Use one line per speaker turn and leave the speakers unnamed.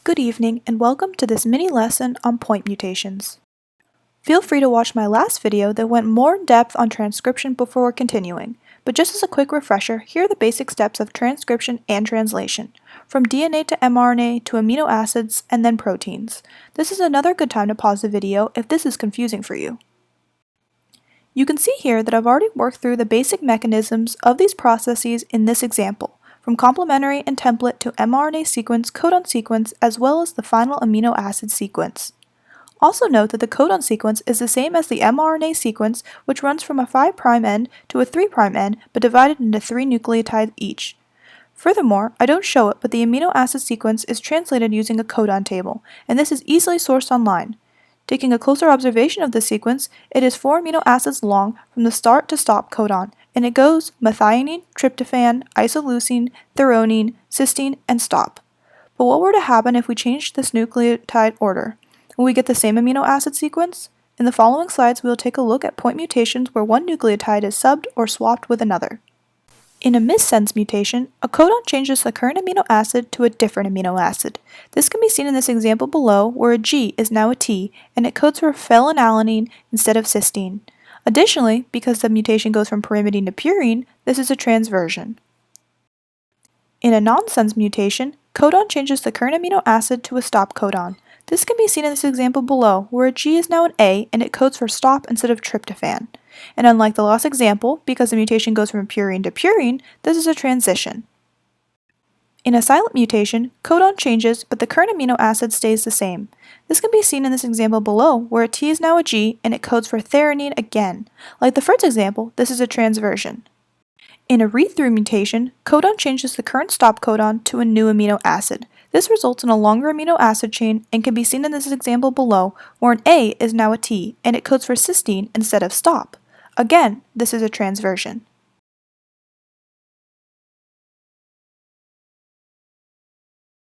Good evening and welcome to this mini lesson on point mutations. Feel free to watch my last video that went more in depth on transcription before continuing, but just as a quick refresher, here are the basic steps of transcription and translation, from DNA to mRNA to amino acids and then proteins. This is another good time to pause the video if this is confusing for you. You can see here that I've already worked through the basic mechanisms of these processes in this example, from complementary and template to mRNA sequence, codon sequence, as well as the final amino acid sequence. Also note that the codon sequence is the same as the mRNA sequence, which runs from a 5' end to a 3' end, but divided into 3 nucleotides each. Furthermore, I don't show it, but the amino acid sequence is translated using a codon table, and this is easily sourced online. Taking a closer observation of the sequence, it is 4 amino acids long from the start to stop codon, and it goes methionine, tryptophan, isoleucine, threonine, cysteine, and stop. But what were to happen if we changed this nucleotide order? Will we get the same amino acid sequence? In the following slides, we will take a look at point mutations where one nucleotide is subbed or swapped with another. In a missense mutation, a codon changes the current amino acid to a different amino acid. This can be seen in this example below, where a G is now a T, and it codes for phenylalanine instead of cysteine. Additionally, because the mutation goes from pyrimidine to purine, this is a transversion. In a nonsense mutation, codon changes the current amino acid to a stop codon. This can be seen in this example below, where a G is now an A and it codes for stop instead of tryptophan. And unlike the last example, because the mutation goes from purine to purine, this is a transition. In a silent mutation, codon changes, but the current amino acid stays the same. This can be seen in this example below, where a T is now a G and it codes for threonine again. Like the first example, this is a transversion. In a read-through mutation, codon changes the current stop codon to a new amino acid. This results in a longer amino acid chain and can be seen in this example below, where an A is now a T and it codes for cysteine instead of stop. Again, this is a transversion.